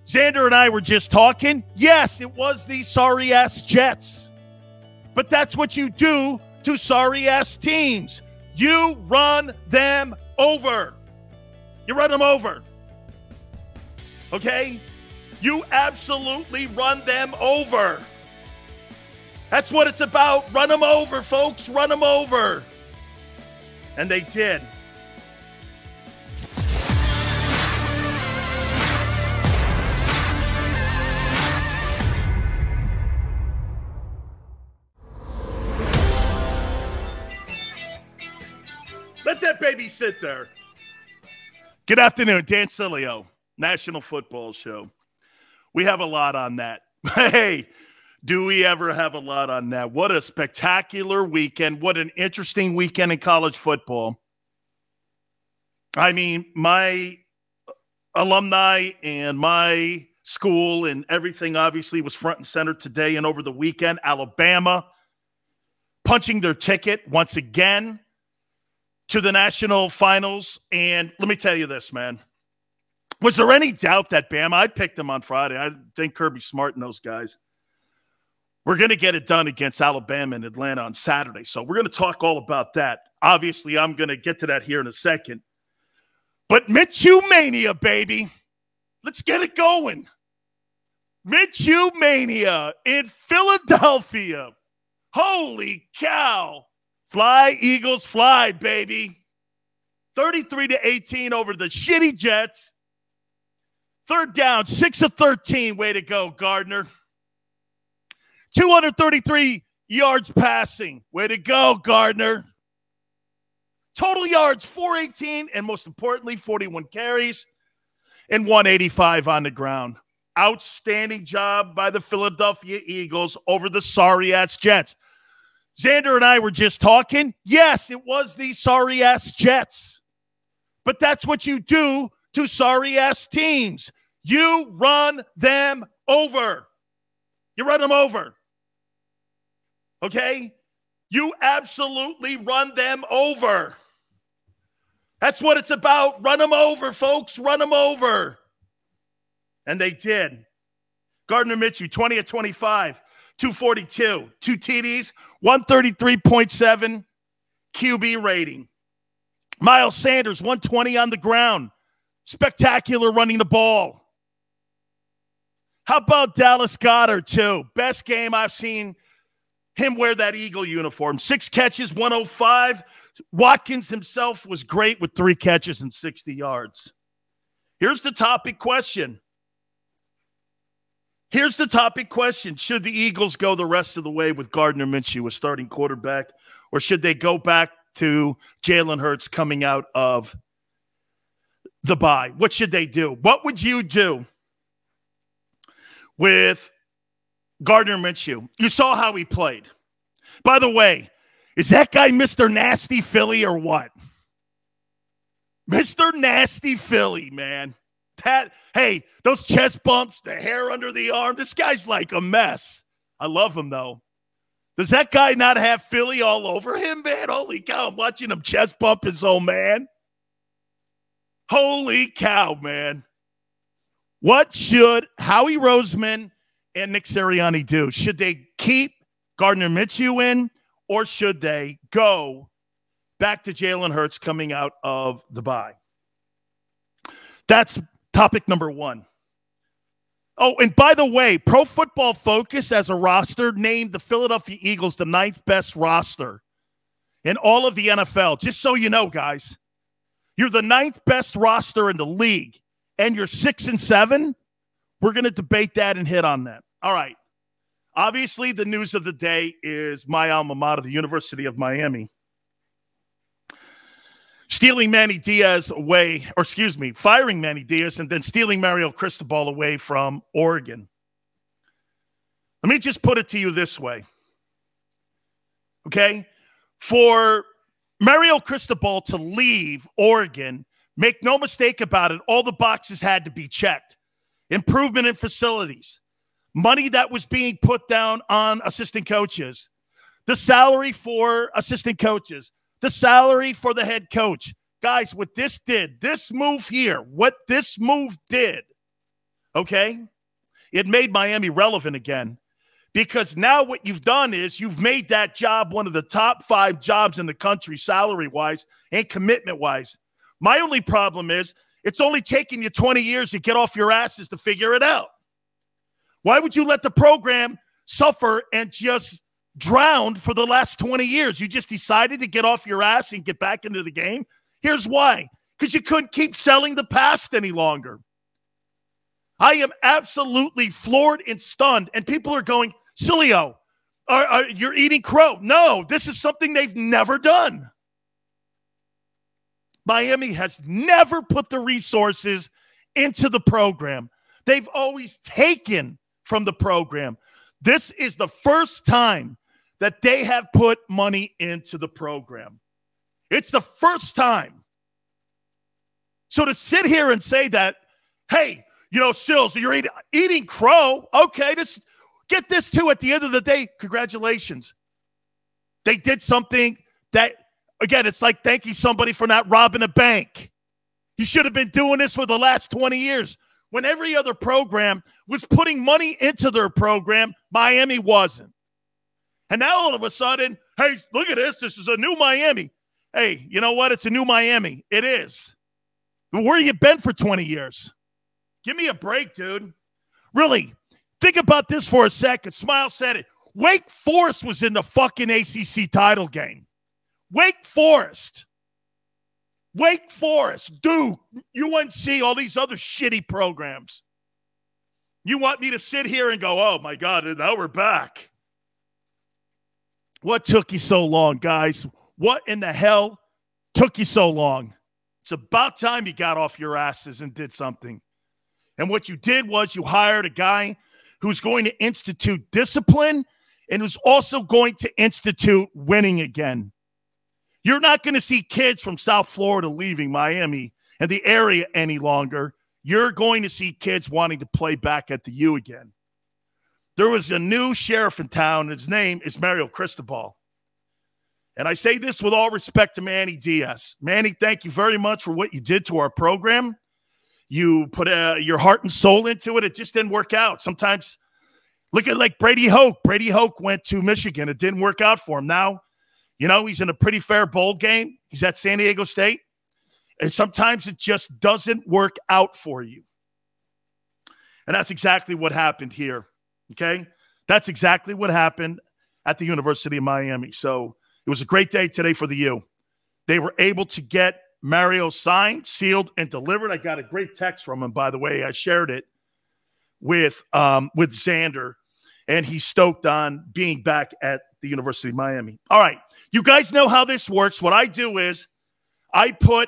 Xander and I were just talking. Yes, it was these sorry-ass Jets. But that's what you do to sorry-ass teams. You run them over. You run them over. Okay? You absolutely run them over. That's what it's about. Run them over, folks. Run them over. And they did. Let that baby sit there. Good afternoon, Dan Sileo, National Football Show. We have a lot on that. Hey, do we ever have a lot on that? What a spectacular weekend. What an interesting weekend in college football. I mean, my alumni and my school and everything obviously was front and center today and over the weekend. Alabama punching their ticket once again to the national finals. And let me tell you this, man. Was there any doubt that Bama, I picked them on Friday. I think Kirby Smart and those guys, we're going to get it done against Alabama and Atlanta on Saturday. So we're going to talk all about that. Obviously, I'm going to get to that here in a second. But Minshew Mania, baby. Let's get it going. Minshew Mania in Philadelphia. Holy cow. Fly, Eagles, fly, baby. 33-18 over the shitty Jets. Third down, 6 of 13. Way to go, Gardner. 233 yards passing. Way to go, Gardner. Total yards, 418, and most importantly, 41 carries and 185 on the ground. Outstanding job by the Philadelphia Eagles over the sorry-ass Jets. Xander and I were just talking. Yes, it was these sorry-ass Jets. But that's what you do to sorry-ass teams. You run them over. You run them over. Okay? You absolutely run them over. That's what it's about. Run them over, folks. Run them over. And they did. Gardner Minshew, 20 of 25. 242, 2 TDs, 133.7 QB rating. Miles Sanders, 120 on the ground. Spectacular running the ball. How about Dallas Goedert, too? Best game I've seen him wear that Eagle uniform. 6 catches, 105. Watkins himself was great with 3 catches and 60 yards. Here's the topic question. Here's the topic question. Should the Eagles go the rest of the way with Gardner Minshew, a starting quarterback, or should they go back to Jalen Hurts coming out of the bye? What should they do? What would you do with Gardner Minshew? You saw how he played. By the way, is that guy Mr. Nasty Philly or what? Mr. Nasty Philly, man. Hey, those chest bumps, the hair under the arm, this guy's like a mess. I love him, though. Does that guy not have Philly all over him, man? Holy cow, I'm watching him chest bump his old man. Holy cow, man. What should Howie Roseman and Nick Sirianni do? Should they keep Gardner Minshew in, or should they go back to Jalen Hurts coming out of the bye? That's topic number 1. Oh, and by the way, Pro Football Focus as a roster named the Philadelphia Eagles the 9th best roster in all of the NFL. Just so you know, guys, you're the 9th best roster in the league, and you're 6-7. We're going to debate that and hit on that. All right. Obviously, the news of the day is my alma mater, the University of Miami, stealing Manny Diaz away, or excuse me, firing Manny Diaz and then stealing Mario Cristobal away from Oregon. Let me just put it to you this way. Okay? For Mario Cristobal to leave Oregon, make no mistake about it, all the boxes had to be checked. Improvement in facilities, money that was being put down on assistant coaches, the salary for assistant coaches, the salary for the head coach. Guys, what this did, this move here, what this move did okay? It made Miami relevant again because now what you've done is you've made that job one of the top 5 jobs in the country salary-wise and commitment-wise. My only problem is it's only taken you 20 years to get off your asses to figure it out. Why would you let the program suffer and just drown for the last 20 years? You just decided to get off your ass and get back into the game? Here's why. Because you couldn't keep selling the past any longer. I am absolutely floored and stunned. And people are going, Sileo, you're eating crow. No, this is something they've never done. Miami has never put the resources into the program. They've always taken from the program. This is the first time that they have put money into the program. It's the first time. So to sit here and say that, hey, you know, Sills, you're eating crow. Okay, get this too. At the end of the day, congratulations. They did something that, again, it's like thanking somebody for not robbing a bank. You should have been doing this for the last 20 years. When every other program was putting money into their program, Miami wasn't. And now all of a sudden, hey, look at this. This is a new Miami. Hey, you know what? It's a new Miami. It is. But where you been for 20 years? Give me a break, dude. Really, think about this for a second. Smile said it. Wake Forest was in the fucking ACC title game. Wake Forest. Wake Forest, Duke, UNC, all these other shitty programs. You want me to sit here and go, oh, my God, now we're back. What took you so long, guys? What in the hell took you so long? It's about time you got off your asses and did something. And what you did was you hired a guy who's going to institute discipline and who's also going to institute winning again. You're not going to see kids from South Florida leaving Miami and the area any longer. You're going to see kids wanting to play back at the U again. There was a new sheriff in town. His name is Mario Cristobal. And I say this with all respect to Manny Diaz. Manny, thank you very much for what you did to our program. You put your heart and soul into it. It just didn't work out. Sometimes, look at like Brady Hoke. Brady Hoke went to Michigan. It didn't work out for him. Now, you know, he's in a pretty fair bowl game. He's at San Diego State. And sometimes it just doesn't work out for you. And that's exactly what happened here, okay? That's exactly what happened at the University of Miami. So it was a great day today for the U. They were able to get Mario signed, sealed, and delivered. I got a great text from him, by the way. I shared it with Xander, and he's stoked on being back at the University of Miami. All right. You guys know how this works. What I do is I put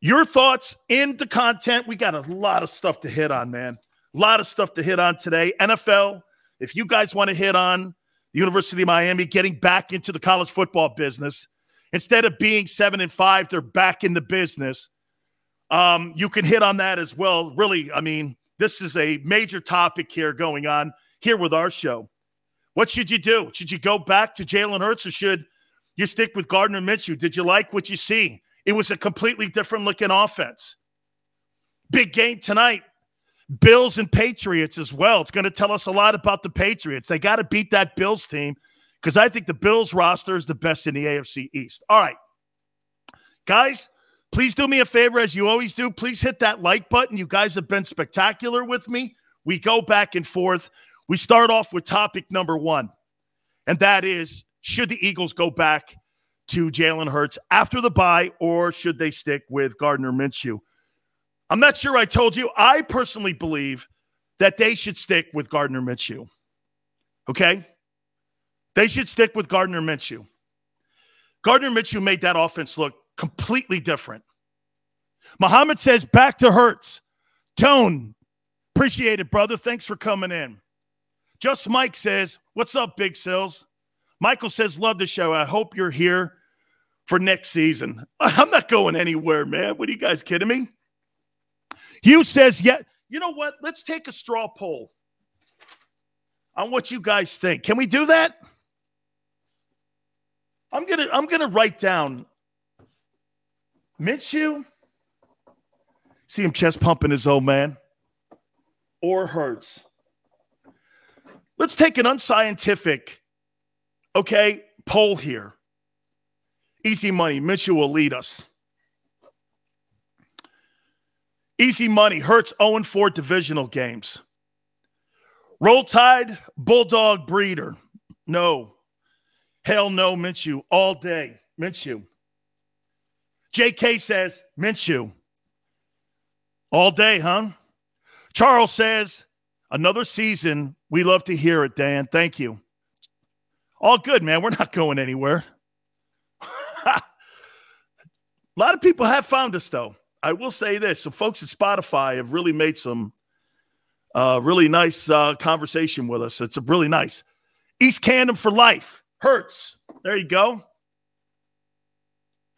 your thoughts into content. We got a lot of stuff to hit on, man. A lot of stuff to hit on today. NFL, if you guys want to hit on the University of Miami getting back into the college football business, instead of being 7-5, they're back in the business. You can hit on that as well. Really, I mean, this is a major topic here going on here with our show. What should you do? Should you go back to Jalen Hurts or should you stick with Gardner Minshew? Did you like what you see? It was a completely different looking offense. Big game tonight. Bills and Patriots as well. It's going to tell us a lot about the Patriots. They got to beat that Bills team because I think the Bills roster is the best in the AFC East. All right. Guys, please do me a favor as you always do. Please hit that like button. You guys have been spectacular with me. We go back and forth. We start off with topic number 1, and that is, should the Eagles go back to Jalen Hurts after the bye, or should they stick with Gardner Minshew? I'm not sure I told you. I personally believe that they should stick with Gardner Minshew. Okay? They should stick with Gardner Minshew. Gardner Minshew made that offense look completely different. Muhammad says, back to Hurts. Tone, appreciate it, brother. Thanks for coming in. Just Mike says, what's up, Big Sills? Michael says, love the show. I hope you're here for next season. I'm not going anywhere, man. What are you guys kidding me? Hugh says, yeah, you know what? Let's take a straw poll on what you guys think. Can we do that? I'm gonna write down Minshew. See him chest pumping his old man. or Hurts? Let's take an unscientific, poll here. Easy money. Minshew will lead us. Easy money. Hurts 0-4 divisional games. Roll Tide, Bulldog Breeder. No. Hell no, Minshew. All day. Minshew. JK says, Minshew. All day, huh? Charles says, another season. We love to hear it, Dan. Thank you. All good, man. We're not going anywhere. A lot of people have found us, though. I will say this. Some folks at Spotify have really made some really nice conversation with us. It's really nice. East Camden for life. Hurts. There you go.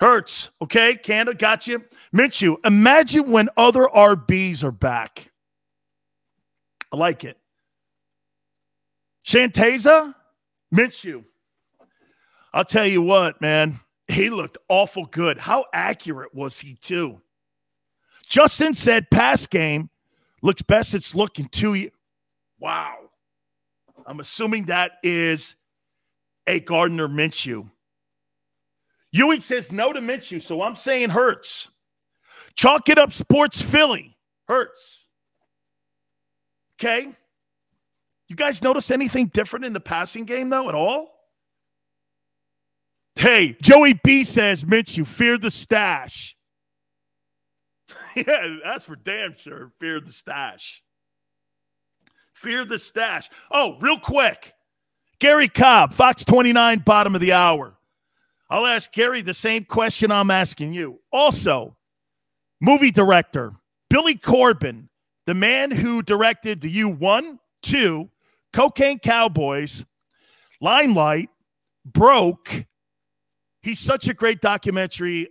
Hurts. Okay, Camden, got you. Minshew, imagine when other RBs are back. I like it. Shanteza, Minshew. I'll tell you what, man. He looked awful good. How accurate was he, too? Justin said pass game looks best it's looking 2 years. Wow. I'm assuming that is a Gardner Minshew. Ewing says no to Minshew, so I'm saying Hurts. Chalk it up, Sports Philly. Hurts. Okay. You guys notice anything different in the passing game, though, at all? Hey, Joey B says, Minshew, fear the stash. Yeah, that's for damn sure. Fear the stash. Fear the stash. Oh, real quick. Gary Cobb, Fox 29, bottom of the hour. I'll ask Gary the same question I'm asking you. Also, movie director, Billy Corben, the man who directed the U1, 2, Cocaine Cowboys, Limelight, Broke. He's such a great documentary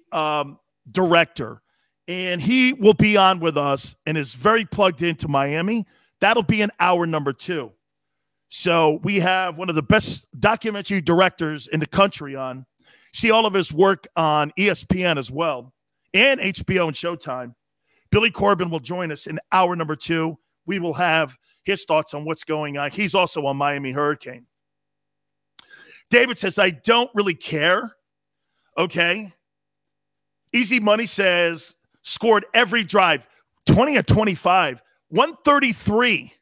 director, and he will be on with us and is very plugged into Miami. That'll be in hour number 2. So we have one of the best documentary directors in the country on. See all of his work on ESPN as well, and HBO and Showtime. Billy Corben will join us in hour number 2. We will have his thoughts on what's going on. He's also on Miami Hurricane. David says, I don't really care. Okay. Easy Money says, scored every drive. 20 of 25. 133.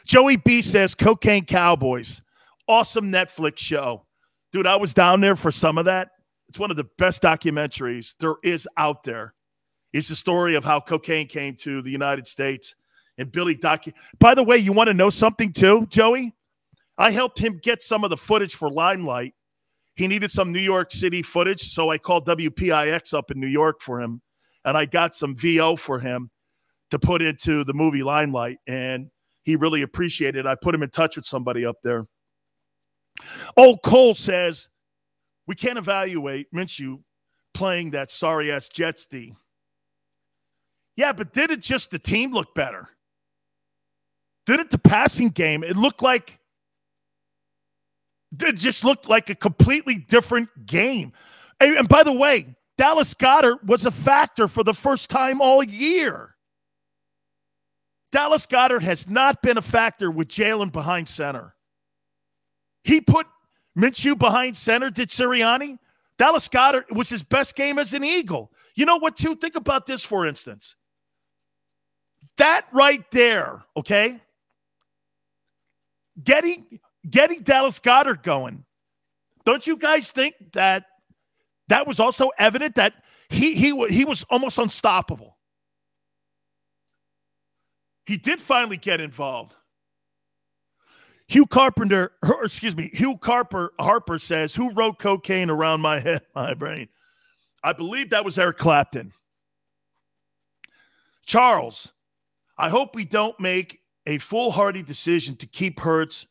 Joey B says, Cocaine Cowboys. Awesome Netflix show. Dude, I was down there for some of that. It's one of the best documentaries there is out there. It's the story of how cocaine came to the United States. And Billy By the way, you want to know something too, Joey? I helped him get some of the footage for Limelight. He needed some New York City footage, so I called WPIX up in New York for him, and I got some VO for him to put into the movie Limelight, and he really appreciated it. I put him in touch with somebody up there. Old Cole says, we can't evaluate Minshew playing that sorry-ass Jets D. Yeah, but did it just the team look better? Did it the passing game? It just looked like a completely different game. And by the way, Dallas Goedert was a factor for the first time all year. Dallas Goedert has not been a factor with Jalen behind center. He put Minshew behind center, did Sirianni. Dallas Goedert was his best game as an Eagle. You know what, too? Think about this, for instance. That right there, okay? Getting Dallas Goedert going. Don't you guys think that was also evident that he was almost unstoppable? He did finally get involved. Hugh Harper says, who wrote cocaine around my head, my brain? I believe that was Eric Clapton. Charles, I hope we don't make a foolhardy decision to keep Hurts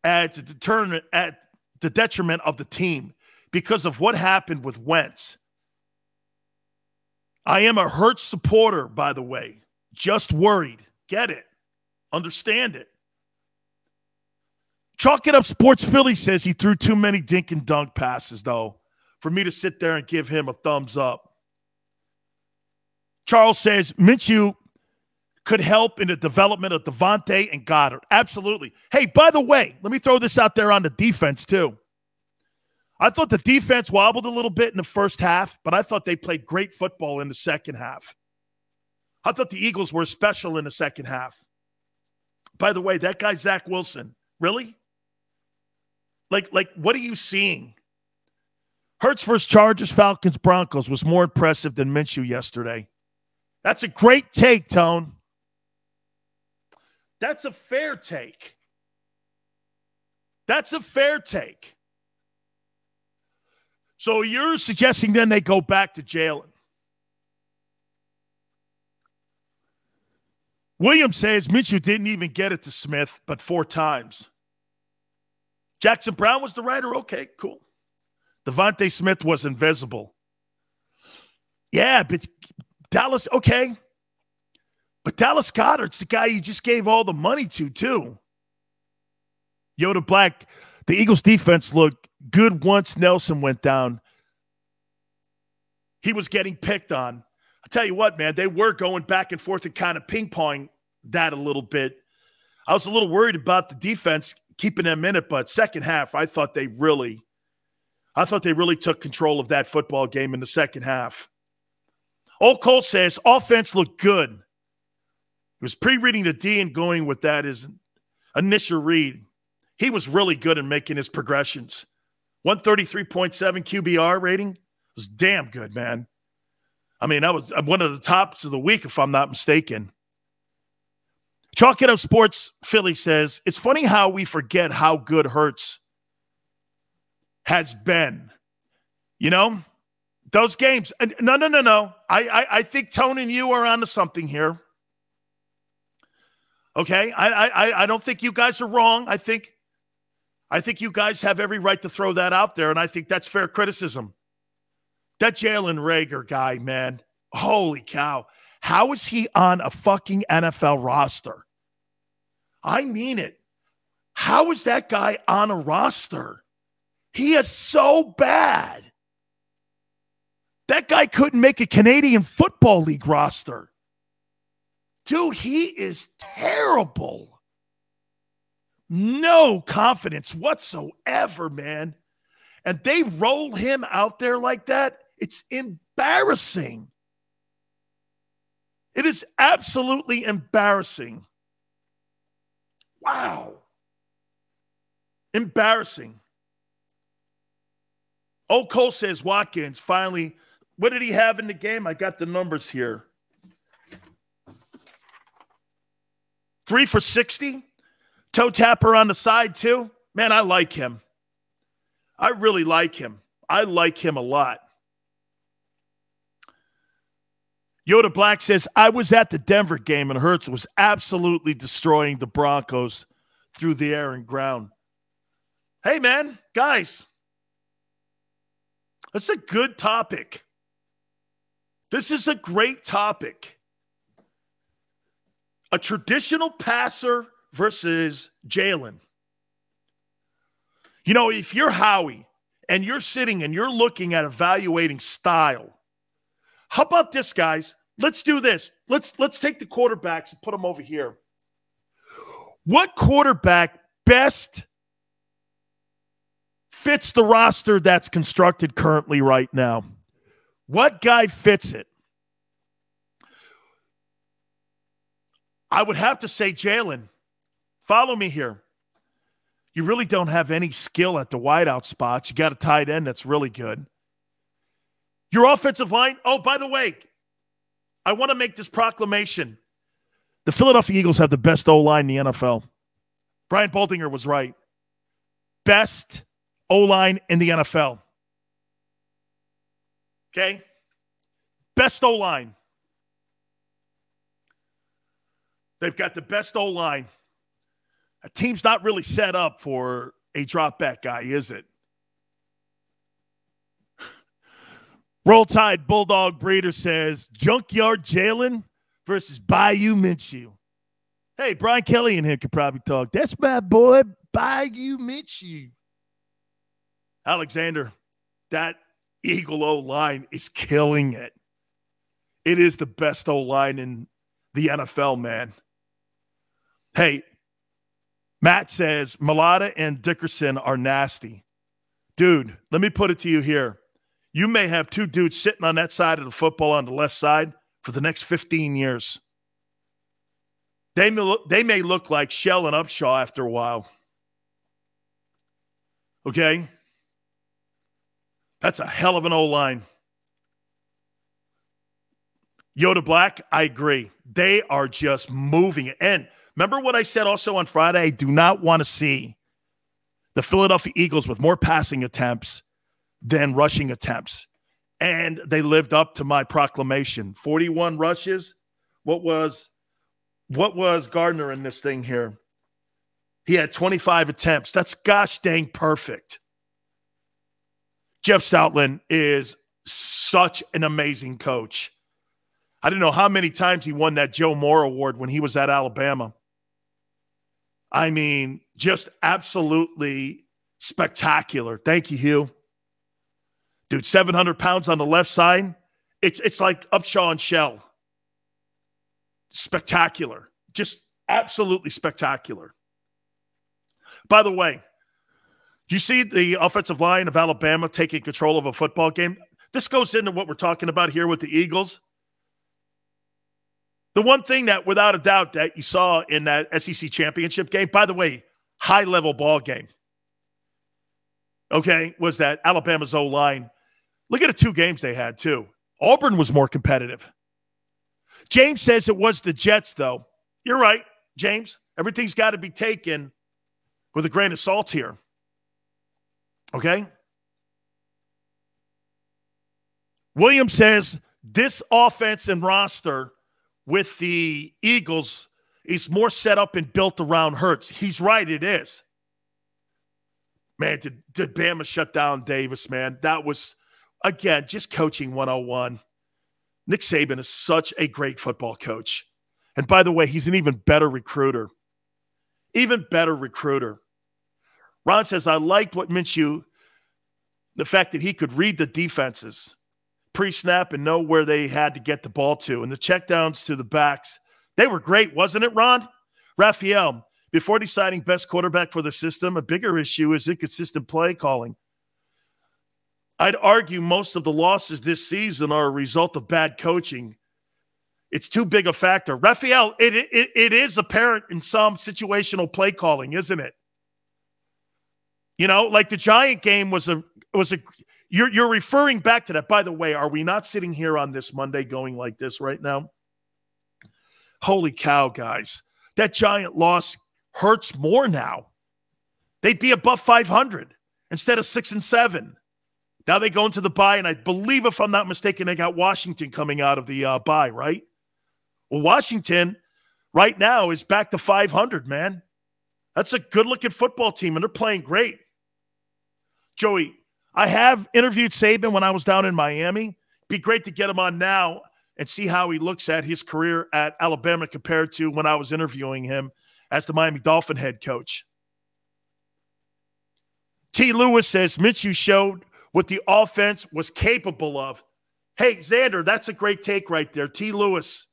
at the detriment of the team because of what happened with Wentz. I am a Hurts supporter, by the way. Just worried. Get it. Understand it. Chalk it up, Sports Philly says he threw too many dink and dunk passes, though, for me to sit there and give him a thumbs up. Charles says Minshew could help in the development of Devontae and Goddard. Absolutely. Hey, by the way, let me throw this out there on the defense too. I thought the defense wobbled a little bit in the first half, but I thought they played great football in the second half. I thought the Eagles were special in the second half. By the way, that guy, Zach Wilson, really? Like, what are you seeing? Hurts versus Chargers, Falcons, Broncos was more impressive than Minshew yesterday. That's a great take, Tone. That's a fair take. That's a fair take. So you're suggesting then they go back to Jalen. Williams says Minshew didn't even get it to Smith, but 4 times. Jackson Brown was the writer? Okay, cool. Devontae Smith was invisible. Yeah, but Dallas, okay. But Dallas Goedert's the guy you just gave all the money to, too. Yoda Black, the Eagles defense looked good once Nelson went down. He was getting picked on. I tell you what, man, they were going back and forth and kind of ping-pong that a little bit. I was a little worried about the defense keeping them in it, but second half, I thought they really took control of that football game in the second half. Old Cole says offense looked good. He was pre-reading the D and going with that as initial read. He was really good in making his progressions. 133.7 QBR rating was damn good, man. I mean, that was one of the tops of the week, if I'm not mistaken. Chalk It Up Sports Philly says, it's funny how we forget how good Hurts has been. You know, those games. No. I think Tone and you are onto something here. Okay? I don't think you guys are wrong. I think you guys have every right to throw that out there, and I think that's fair criticism. That Jalen Reagor guy, man, holy cow. How is he on a fucking NFL roster? I mean it. How is that guy on a roster? He is so bad. That guy couldn't make a Canadian Football League roster. Dude, he is terrible. No confidence whatsoever, man. And they roll him out there like that. It's embarrassing. It is absolutely embarrassing. Wow. Embarrassing. Old Cole says Watkins finally, what did he have in the game? I got the numbers here. 3 for 60. Toe tapper on the side too. Man, I like him. I really like him. I like him a lot. Yoda Black says, I was at the Denver game and Hurts was absolutely destroying the Broncos through the air and ground. Hey, man, guys, that's a good topic. This is a great topic. A traditional passer versus Jalen. You know, if you're Howie and you're sitting and you're looking at evaluating style, how about this, guys? Let's do this. Let's take the quarterbacks and put them over here. What quarterback best fits the roster that's constructed currently right now? What guy fits it? I would have to say Jalen. Follow me here. You really don't have any skill at the wideout spots. You got a tight end that's really good. Your offensive line, oh, by the way, I want to make this proclamation. The Philadelphia Eagles have the best O-line in the NFL. Brian Baldinger was right. Best O-line in the NFL. Okay? Best O-line. They've got the best O-line. A team's not really set up for a drop-back guy, is it? Roll Tide Bulldog Breeder says, Junkyard Jalen versus Bayou Minshew. Hey, Brian Kelly in here could probably talk. That's my boy, Bayou Minshew. Alexander, that Eagle O-line is killing it. It is the best O-line in the NFL, man. Hey, Matt says Malata and Dickerson are nasty. Dude, let me put it to you here. You may have two dudes sitting on that side of the football on the left side for the next 15 years. They may look like Shell and Upshaw after a while. Okay? That's a hell of an O-line. Yoda Black, I agree. They are just moving it. And remember what I said also on Friday? I do not want to see the Philadelphia Eagles with more passing attempts than rushing attempts. And they lived up to my proclamation. 41 rushes. What was Gardner in this thing here? He had 25 attempts. That's gosh dang perfect. Jeff Stoutland is such an amazing coach. I don't know how many times he won that Joe Moore Award when he was at Alabama. I mean, just absolutely spectacular. Thank you, Hugh. Dude, 700 pounds on the left side. It's like Upshaw and Shell. Spectacular. Just absolutely spectacular. By the way, do you see the offensive line of Alabama taking control of a football game? This goes into what we're talking about here with the Eagles. The one thing that, without a doubt, that you saw in that SEC championship game, by the way, high-level ball game, okay, was that Alabama's O-line. Look at the two games they had, too. Auburn was more competitive. James says it was the Jets, though. You're right, James. Everything's got to be taken with a grain of salt here. Okay? William says this offense and roster with the Eagles is more set up and built around Hurts. He's right, it is. Man, did Bama shut down Davis, man? That was, again, just coaching 101. Nick Saban is such a great football coach. And by the way, he's an even better recruiter. Even better recruiter. Ron says, I liked what Minshew, the fact that he could read the defenses pre-snap and know where they had to get the ball to. And the checkdowns to the backs, they were great, wasn't it, Ron? Raphael, before deciding best quarterback for the system, a bigger issue is inconsistent play calling. I'd argue most of the losses this season are a result of bad coaching. It's too big a factor. Raphael, it is apparent in some situational play calling, isn't it? You know, like the Giant game was a you're referring back to that. By the way, are we not sitting here on this Monday going like this right now? Holy cow, guys. That Giant loss hurts more now. They'd be above 500 instead of 6-7. Now they go into the bye, and I believe, if I'm not mistaken, they got Washington coming out of the bye, right? Well, Washington right now is back to 500, man. That's a good-looking football team, and they're playing great. Joey, I have interviewed Saban when I was down in Miami. Be great to get him on now and see how he looks at his career at Alabama compared to when I was interviewing him as the Miami Dolphin head coach. T. Lewis says Minshew showed what the offense was capable of. Hey, Xander, that's a great take right there. T. Lewis.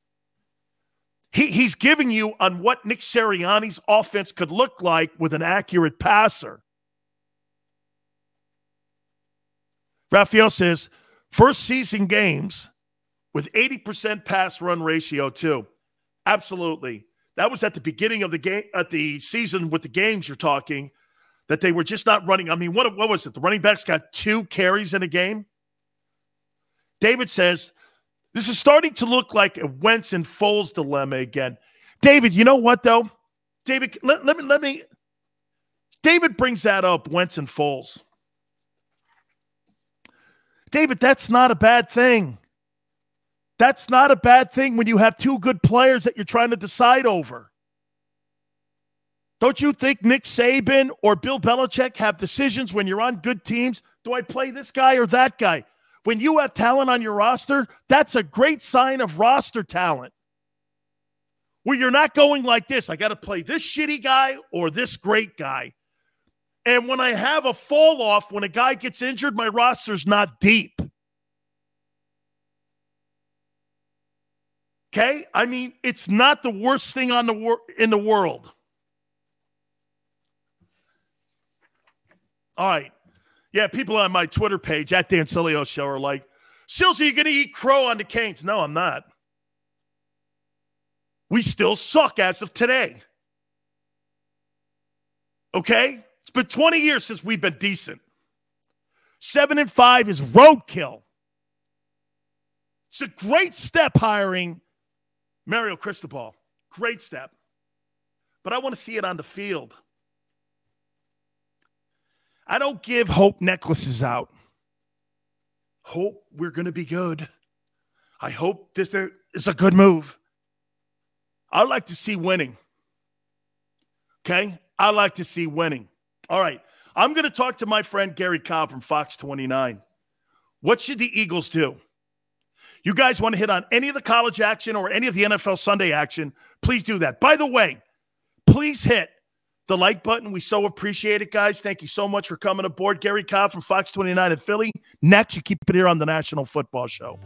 He's giving you on what Nick Sirianni's offense could look like with an accurate passer. Raphael says, first season games with 80% pass run ratio too. Absolutely. That was at the beginning of the game, at the season with the games you're talking, that they were just not running. I mean, what was it? The running backs got 2 carries in a game. David says, this is starting to look like a Wentz and Foles dilemma again. David, you know what, though? David, let me. David brings that up, Wentz and Foles. David, that's not a bad thing. That's not a bad thing when you have 2 good players that you're trying to decide over. Don't you think Nick Saban or Bill Belichick have decisions when you're on good teams? Do I play this guy or that guy? When you have talent on your roster, that's a great sign of roster talent. Where you're not going like this, I got to play this shitty guy or this great guy. And when I have a fall off, when a guy gets injured, my roster's not deep. Okay? I mean, it's not the worst thing in the world. All right. Yeah, people on my Twitter page, at Dan Sileo Show, are like, Sills, are you going to eat crow on the Canes? No, I'm not. We still suck as of today. Okay? It's been 20 years since we've been decent. 7-5 is roadkill. It's a great step hiring Mario Cristobal. Great step. But I want to see it on the field. I don't give hope necklaces out. Hope we're going to be good. I hope this is a good move. I like to see winning. Okay? I like to see winning. All right. I'm going to talk to my friend Gary Cobb from Fox 29. What should the Eagles do? You guys want to hit on any of the college action or any of the NFL Sunday action, please do that. By the way, please hit the like button. We so appreciate it, guys. Thank you so much for coming aboard. Gary Cobb from Fox 29 in Philly. Next, you keep it here on the National Football Show.